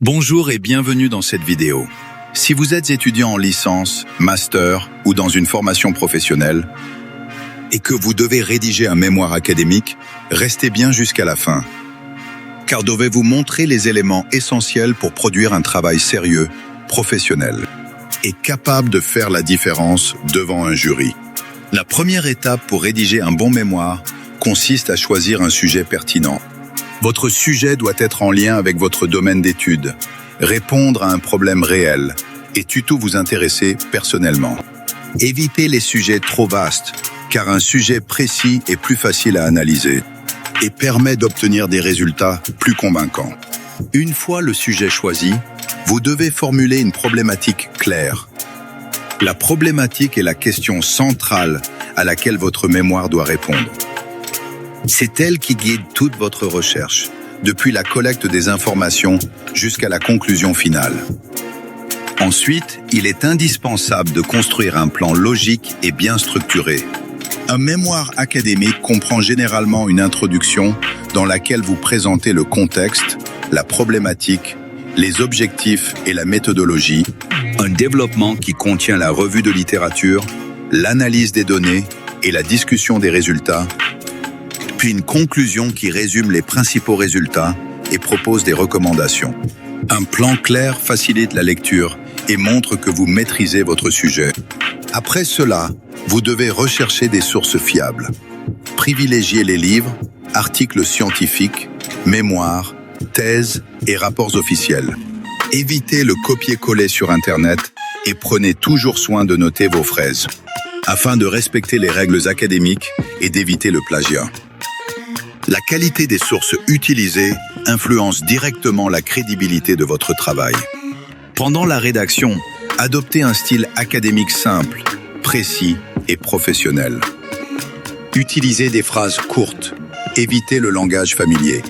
Bonjour et bienvenue dans cette vidéo. Si vous êtes étudiant en licence, master ou dans une formation professionnelle et que vous devez rédiger un mémoire académique, restez bien jusqu'à la fin. Car je vais vous montrer les éléments essentiels pour produire un travail sérieux, professionnel et capable de faire la différence devant un jury. La première étape pour rédiger un bon mémoire consiste à choisir un sujet pertinent. Votre sujet doit être en lien avec votre domaine d'études, répondre à un problème réel et surtout vous intéresser personnellement. Évitez les sujets trop vastes, car un sujet précis est plus facile à analyser et permet d'obtenir des résultats plus convaincants. Une fois le sujet choisi, vous devez formuler une problématique claire. La problématique est la question centrale à laquelle votre mémoire doit répondre. C'est elle qui guide toute votre recherche, depuis la collecte des informations jusqu'à la conclusion finale. Ensuite, il est indispensable de construire un plan logique et bien structuré. Un mémoire académique comprend généralement une introduction dans laquelle vous présentez le contexte, la problématique, les objectifs et la méthodologie, un développement qui contient la revue de littérature, l'analyse des données et la discussion des résultats, puis une conclusion qui résume les principaux résultats et propose des recommandations. Un plan clair facilite la lecture et montre que vous maîtrisez votre sujet. Après cela, vous devez rechercher des sources fiables. Privilégiez les livres, articles scientifiques, mémoires, thèses et rapports officiels. Évitez le copier-coller sur Internet et prenez toujours soin de noter vos phrases, afin de respecter les règles académiques et d'éviter le plagiat. La qualité des sources utilisées influence directement la crédibilité de votre travail. Pendant la rédaction, adoptez un style académique simple, précis et professionnel. Utilisez des phrases courtes, évitez le langage familier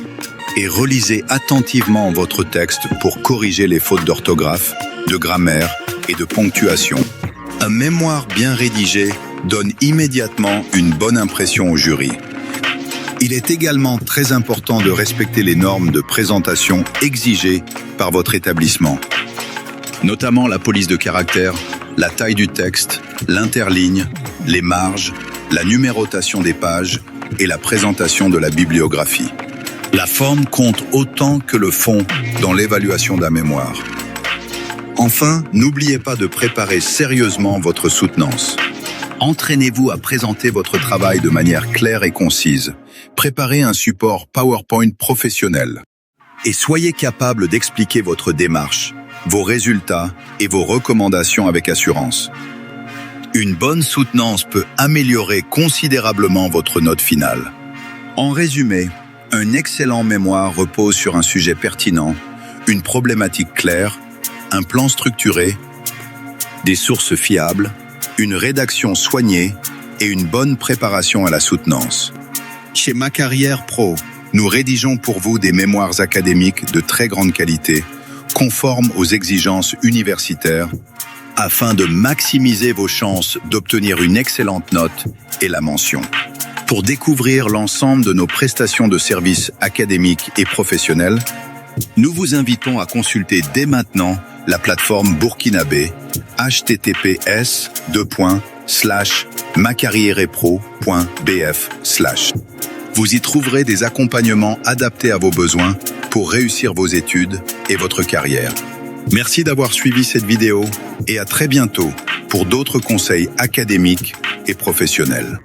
et relisez attentivement votre texte pour corriger les fautes d'orthographe, de grammaire et de ponctuation. Un mémoire bien rédigé donne immédiatement une bonne impression au jury. Il est également très important de respecter les normes de présentation exigées par votre établissement, notamment la police de caractère, la taille du texte, l'interligne, les marges, la numérotation des pages et la présentation de la bibliographie. La forme compte autant que le fond dans l'évaluation d'un mémoire. Enfin, n'oubliez pas de préparer sérieusement votre soutenance. Entraînez-vous à présenter votre travail de manière claire et concise. Préparez un support PowerPoint professionnel. Et soyez capable d'expliquer votre démarche, vos résultats et vos recommandations avec assurance. Une bonne soutenance peut améliorer considérablement votre note finale. En résumé, un excellent mémoire repose sur un sujet pertinent, une problématique claire, un plan structuré, des sources fiables, une rédaction soignée et une bonne préparation à la soutenance. Chez Ma Carrière Pro, nous rédigeons pour vous des mémoires académiques de très grande qualité, conformes aux exigences universitaires, afin de maximiser vos chances d'obtenir une excellente note et la mention. Pour découvrir l'ensemble de nos prestations de services académiques et professionnels, nous vous invitons à consulter dès maintenant la plateforme Burkinabé https://macarrierepro.bf/. Vous y trouverez des accompagnements adaptés à vos besoins pour réussir vos études et votre carrière. Merci d'avoir suivi cette vidéo et à très bientôt pour d'autres conseils académiques et professionnels.